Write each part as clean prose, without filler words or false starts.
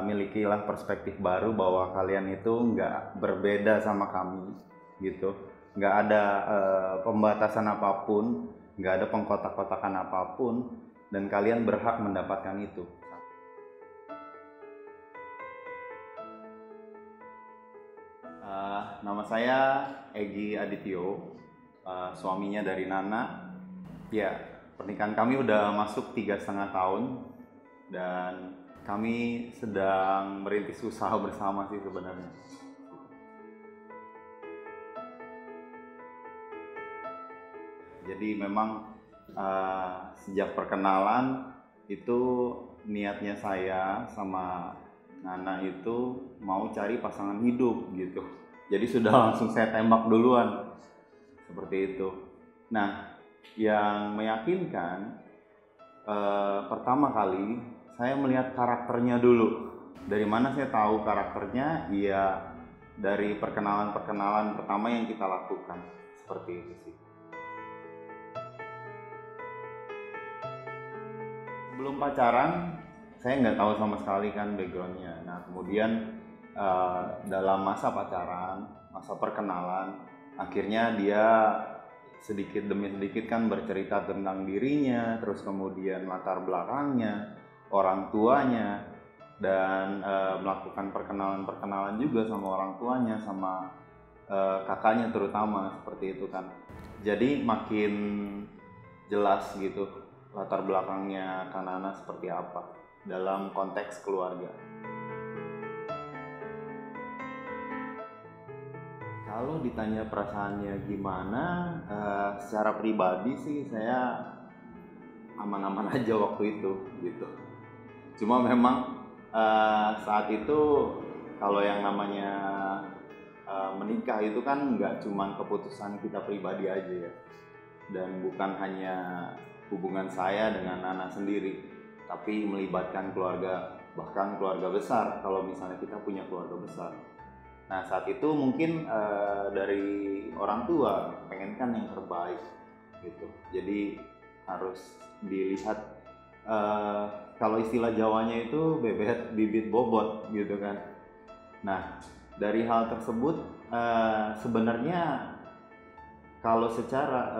milikilah perspektif baru bahwa kalian itu nggak berbeda sama kami gitu, nggak ada pembatasan apapun, nggak ada pengkotak-kotakan apapun, dan kalian berhak mendapatkan itu. Nama saya Egy Adityo, suaminya dari Nana. Ya, pernikahan kami udah masuk 3,5 tahun dan kami sedang merintis usaha bersama sih sebenarnya. Jadi memang sejak perkenalan itu niatnya saya sama Nana itu mau cari pasangan hidup gitu. Jadi sudah langsung saya tembak duluan seperti itu. Nah, yang meyakinkan pertama kali saya melihat karakternya dulu. Dari mana saya tahu karakternya? Iya, dari perkenalan pertama yang kita lakukan. Seperti itu sih. Belum pacaran, saya nggak tahu sama sekali kan backgroundnya. Nah, kemudian dalam masa pacaran, masa perkenalan, akhirnya dia sedikit demi sedikit kan bercerita tentang dirinya, terus kemudian latar belakangnya, orang tuanya, dan melakukan perkenalan juga sama orang tuanya, sama kakaknya terutama, seperti itu kan. Jadi makin jelas gitu latar belakangnya Kanana seperti apa dalam konteks keluarga. Kalau ditanya perasaannya gimana, secara pribadi sih saya aman-aman aja waktu itu gitu. Cuma memang saat itu kalau yang namanya menikah itu kan nggak cuma keputusan kita pribadi aja ya, dan bukan hanya hubungan saya dengan Nana sendiri, tapi melibatkan keluarga, bahkan keluarga besar kalau misalnya kita punya keluarga besar. Nah, saat itu mungkin dari orang tua pengen kan yang terbaik gitu. Jadi harus dilihat kalau istilah Jawanya itu bebet bibit bobot gitu kan. Nah, dari hal tersebut sebenarnya kalau secara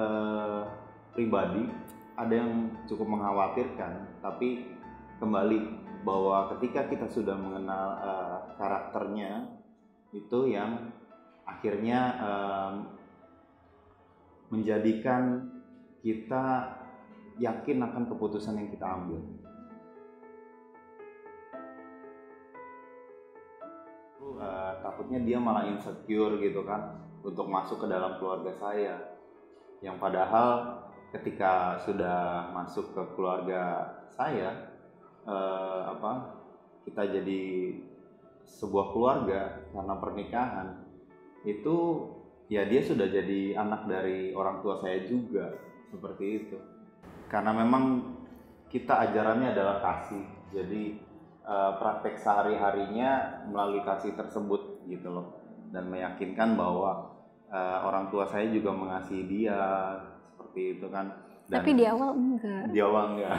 pribadi ada yang cukup mengkhawatirkan, tapi kembali bahwa ketika kita sudah mengenal karakternya, itu yang akhirnya menjadikan kita yakin akan keputusan yang kita ambil. Takutnya dia malah insecure gitu kan untuk masuk ke dalam keluarga saya, yang padahal ketika sudah masuk ke keluarga saya, kita jadi sebuah keluarga karena pernikahan itu, ya dia sudah jadi anak dari orang tua saya juga, seperti itu. Karena memang kita ajarannya adalah kasih, jadi praktek sehari-harinya melalui kasih tersebut gitu loh, dan meyakinkan bahwa orang tua saya juga mengasihi dia, seperti itu kan. Dan tapi di awal enggak. Di awal enggak.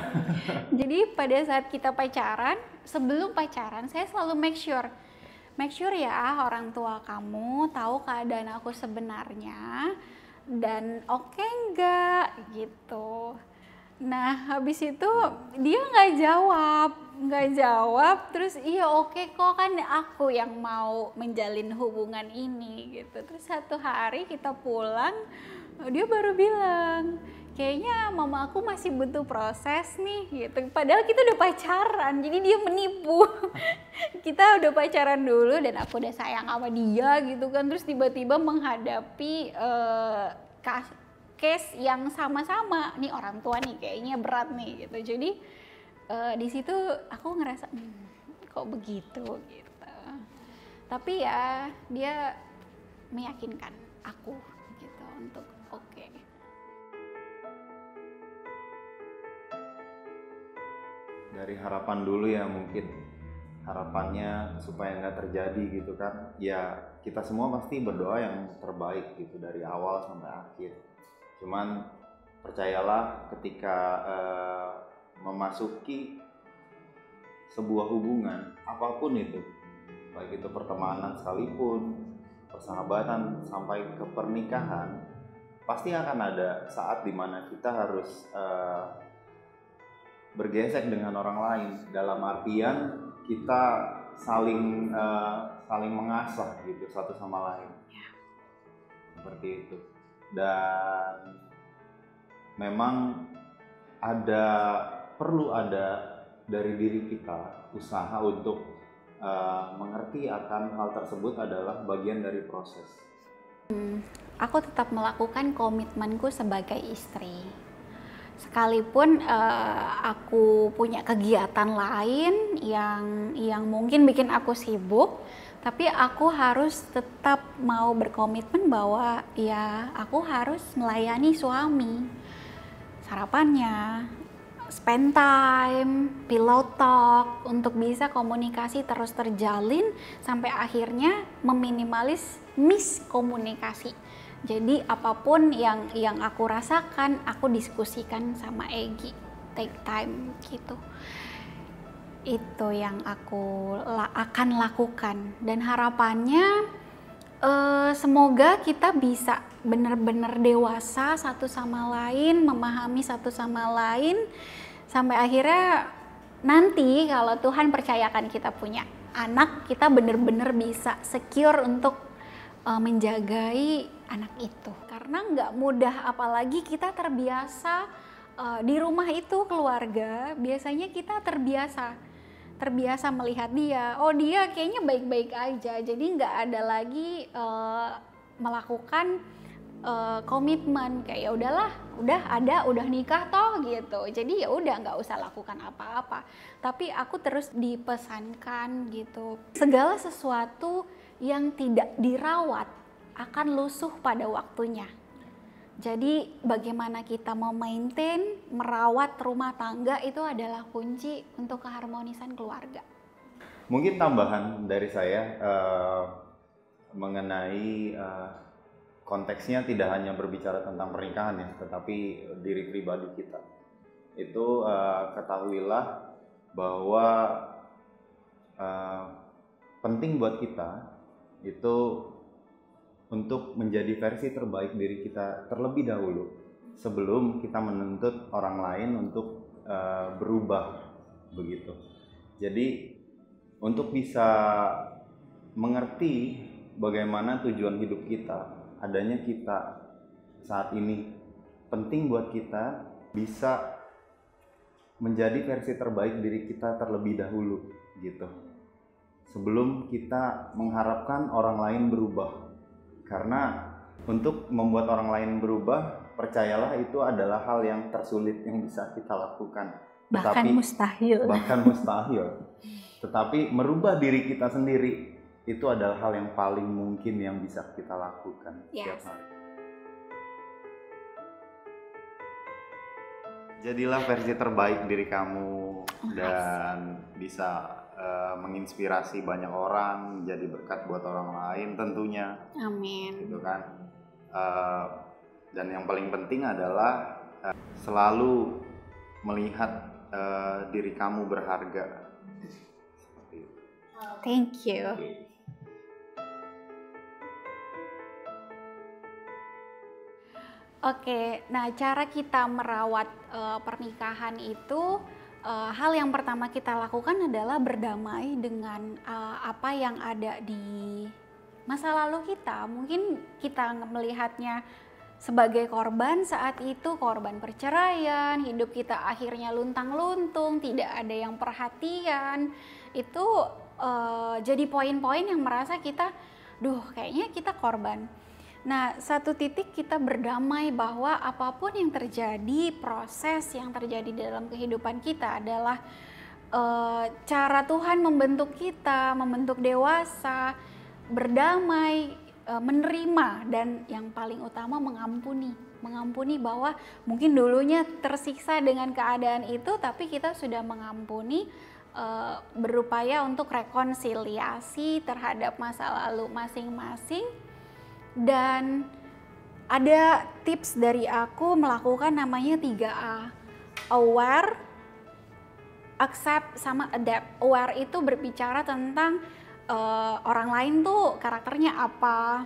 Jadi pada saat kita pacaran, sebelum pacaran saya selalu make sure ya orang tua kamu tahu keadaan aku sebenarnya dan oke enggak gitu. Nah habis itu dia nggak jawab, terus iya oke kok, kan aku yang mau menjalin hubungan ini gitu. Terus satu hari kita pulang, dia baru bilang, kayaknya mama aku masih butuh proses nih gitu. Padahal kita udah pacaran, jadi dia menipu. Kita udah pacaran dulu dan aku udah sayang sama dia gitu kan. Terus tiba-tiba menghadapi case yang sama-sama, nih orang tua nih kayaknya berat nih gitu. Jadi di situ aku ngerasa kok begitu gitu. Tapi ya dia meyakinkan aku gitu untuk oke. Dari harapan dulu ya, mungkin harapannya supaya nggak terjadi gitu kan. Ya kita semua pasti berdoa yang terbaik gitu dari awal sampai akhir. Cuman percayalah ketika memasuki sebuah hubungan apapun itu, baik itu pertemanan sekalipun, persahabatan sampai ke pernikahan, pasti akan ada saat dimana kita harus bergesek dengan orang lain, dalam artian kita saling mengasah gitu satu sama lain, seperti itu. Dan memang perlu ada dari diri kita usaha untuk mengerti akan hal tersebut adalah bagian dari proses. Aku tetap melakukan komitmenku sebagai istri. Sekalipun aku punya kegiatan lain yang mungkin bikin aku sibuk, tapi aku harus tetap mau berkomitmen bahwa ya aku harus melayani suami. Sarapannya, spend time, pillow talk, untuk bisa komunikasi terus terjalin sampai akhirnya meminimalis miskomunikasi. Jadi apapun yang aku rasakan, aku diskusikan sama Egy, take time gitu. Itu yang aku akan lakukan, dan harapannya semoga kita bisa benar-benar dewasa satu sama lain, memahami satu sama lain, sampai akhirnya nanti kalau Tuhan percayakan kita punya anak, kita benar-benar bisa secure untuk menjagai anak itu. Karena nggak mudah, apalagi kita terbiasa di rumah itu keluarga, biasanya kita terbiasa melihat dia, oh dia kayaknya baik-baik aja, jadi nggak ada lagi melakukan komitmen kayak ya udahlah, udah nikah toh gitu, jadi ya udah nggak usah lakukan apa-apa. Tapi aku terus dipesankan gitu, segala sesuatu yang tidak dirawat akan lusuh pada waktunya. Jadi bagaimana kita mau maintain, merawat rumah tangga itu adalah kunci untuk keharmonisan keluarga. Mungkin tambahan dari saya mengenai konteksnya tidak hanya berbicara tentang pernikahan ya, tetapi diri pribadi kita. Itu ketahuilah bahwa penting buat kita itu untuk menjadi versi terbaik diri kita terlebih dahulu sebelum kita menuntut orang lain untuk berubah begitu. Jadi untuk bisa mengerti bagaimana tujuan hidup kita, adanya kita saat ini penting buat kita bisa menjadi versi terbaik diri kita terlebih dahulu gitu. Sebelum kita mengharapkan orang lain berubah. Karena untuk membuat orang lain berubah, percayalah itu adalah hal yang tersulit yang bisa kita lakukan. Bahkan mustahil. Tetapi merubah diri kita sendiri itu adalah hal yang paling mungkin yang bisa kita lakukan setiap hari. Jadilah versi terbaik diri kamu dan bisa menginspirasi banyak orang, jadi berkat buat orang lain tentunya. Amin. Gitu kan. Dan yang paling penting adalah selalu melihat diri kamu berharga. Thank you. Oke, nah cara kita merawat pernikahan itu, hal yang pertama kita lakukan adalah berdamai dengan apa yang ada di masa lalu kita. Mungkin kita melihatnya sebagai korban saat itu, korban perceraian, hidup kita akhirnya luntang-luntung, tidak ada yang perhatian. Itu jadi poin-poin yang merasa kita, kayaknya kita korban. Nah, satu titik kita berdamai bahwa apapun yang terjadi, proses yang terjadi dalam kehidupan kita adalah cara Tuhan membentuk kita, membentuk dewasa, berdamai, menerima, dan yang paling utama mengampuni bahwa mungkin dulunya tersiksa dengan keadaan itu, tapi kita sudah mengampuni, berupaya untuk rekonsiliasi terhadap masa lalu masing-masing. Dan ada tips dari aku melakukan namanya 3A, aware, accept sama adapt. Aware itu berbicara tentang orang lain tuh karakternya apa.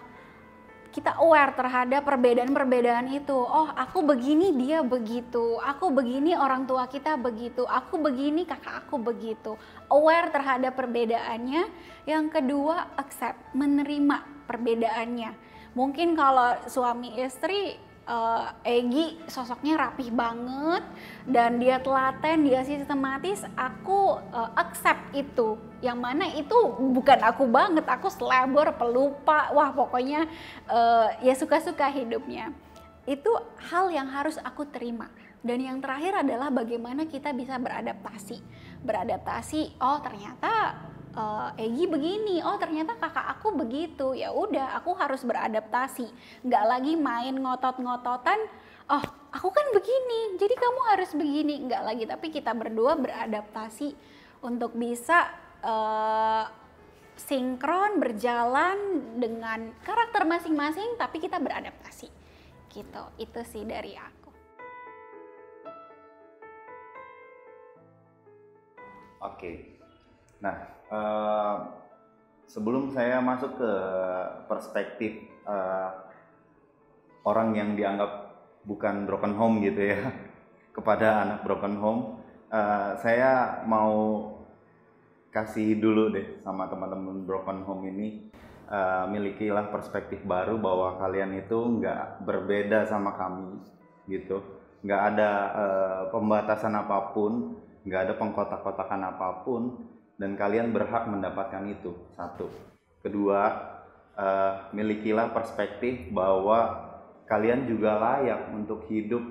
Kita aware terhadap perbedaan-perbedaan itu. Oh, aku begini, dia begitu. Aku begini, orang tua kita begitu. Aku begini, kakak aku begitu. Aware terhadap perbedaannya. Yang kedua, accept, menerima perbedaannya. Mungkin kalau suami istri, Egi sosoknya rapih banget dan dia telaten, dia sistematis, aku accept itu. Yang mana itu bukan aku banget, aku selebor, pelupa, wah pokoknya ya suka-suka hidupnya. Itu hal yang harus aku terima. Dan yang terakhir adalah bagaimana kita bisa beradaptasi. Beradaptasi, oh ternyata Egi begini, oh ternyata kakak aku begitu, ya udah aku harus beradaptasi, nggak lagi main ngotot-ngototan, oh aku kan begini, jadi kamu harus begini, nggak lagi, tapi kita berdua beradaptasi untuk bisa sinkron, berjalan dengan karakter masing-masing, tapi kita beradaptasi, gitu, itu sih dari aku. Oke. Nah, sebelum saya masuk ke perspektif orang yang dianggap bukan broken home gitu ya, kepada anak broken home, saya mau kasih dulu deh sama teman-teman broken home ini, milikilah perspektif baru bahwa kalian itu nggak berbeda sama kami gitu, nggak ada pembatasan apapun, nggak ada pengkotak-kotakan apapun, dan kalian berhak mendapatkan itu. Satu. Kedua, milikilah perspektif bahwa kalian juga layak untuk hidup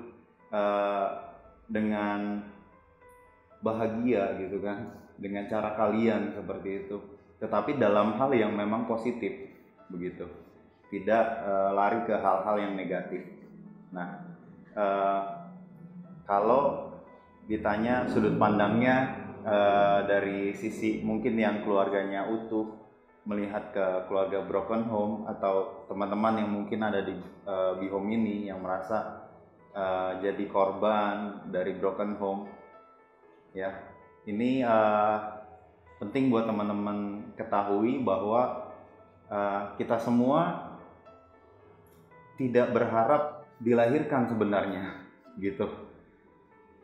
dengan bahagia gitu kan, dengan cara kalian seperti itu. Tetapi dalam hal yang memang positif begitu, tidak lari ke hal-hal yang negatif. Nah, kalau ditanya sudut pandangnya dari sisi mungkin yang keluarganya utuh, melihat ke keluarga broken home, atau teman-teman yang mungkin ada di Bihome ini yang merasa jadi korban dari broken home, ya ini penting buat teman-teman ketahui bahwa kita semua tidak berharap dilahirkan sebenarnya gitu.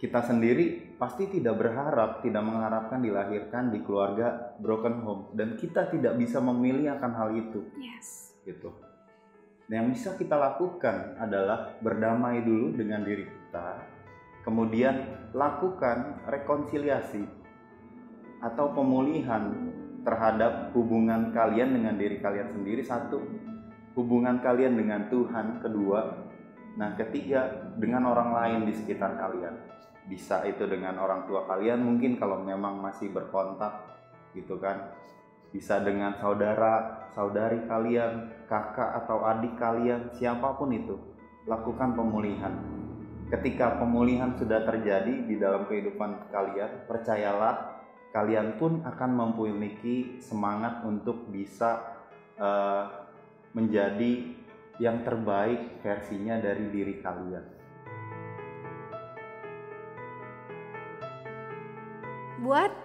Kita sendiri pasti tidak berharap, tidak mengharapkan dilahirkan di keluarga broken home, dan kita tidak bisa memilih akan hal itu. Yes. Gitu. Yang bisa kita lakukan adalah berdamai dulu dengan diri kita, kemudian lakukan rekonsiliasi atau pemulihan terhadap hubungan kalian dengan diri kalian sendiri, satu, hubungan kalian dengan Tuhan, kedua, nah ketiga, dengan orang lain di sekitar kalian. Bisa itu dengan orang tua kalian mungkin kalau memang masih berkontak gitu kan, bisa dengan saudara, saudari kalian, kakak atau adik kalian, siapapun itu, lakukan pemulihan. Ketika pemulihan sudah terjadi di dalam kehidupan kalian, percayalah kalian pun akan memiliki semangat untuk bisa menjadi yang terbaik versinya dari diri kalian. Buat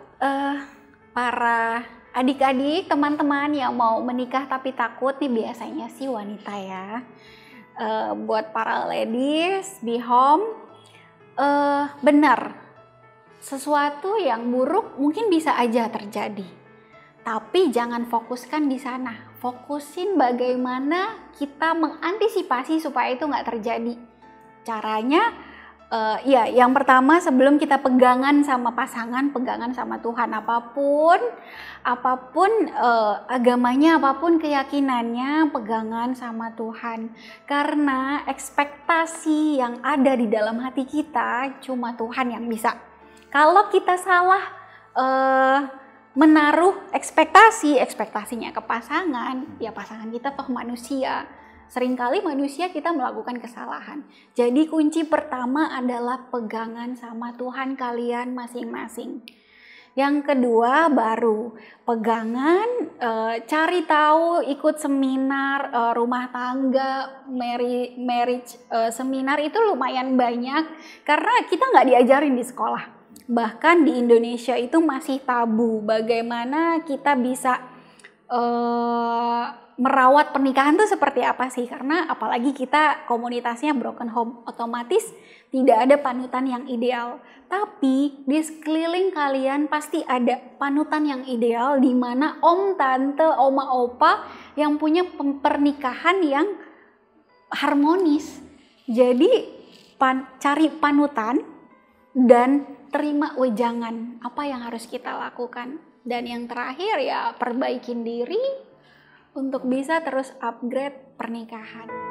para adik-adik, teman-teman yang mau menikah tapi takut, nih biasanya sih wanita ya. Buat para ladies, Bihome, benar, sesuatu yang buruk mungkin bisa aja terjadi. Tapi jangan fokuskan di sana, fokusin bagaimana kita mengantisipasi supaya itu nggak terjadi. Caranya, ya yang pertama sebelum kita pegangan sama pasangan, pegangan sama Tuhan, apapun agamanya, apapun keyakinannya, pegangan sama Tuhan. Karena ekspektasi yang ada di dalam hati kita cuma Tuhan yang bisa. Kalau kita salah menaruh ekspektasinya ke pasangan, ya pasangan kita toh manusia. Seringkali manusia kita melakukan kesalahan. Jadi kunci pertama adalah pegangan sama Tuhan kalian masing-masing. Yang kedua baru pegangan, cari tahu, ikut seminar rumah tangga, marriage seminar itu lumayan banyak. Karena kita nggak diajarin di sekolah. Bahkan di Indonesia itu masih tabu bagaimana kita bisa merawat pernikahan tuh seperti apa sih, karena apalagi kita komunitasnya broken home, otomatis tidak ada panutan yang ideal. Tapi di sekeliling kalian pasti ada panutan yang ideal, di mana om, tante, oma, opa yang punya pernikahan yang harmonis. Jadi cari panutan dan terima wejangan apa yang harus kita lakukan. Dan yang terakhir ya perbaikin diri untuk bisa terus upgrade pernikahan.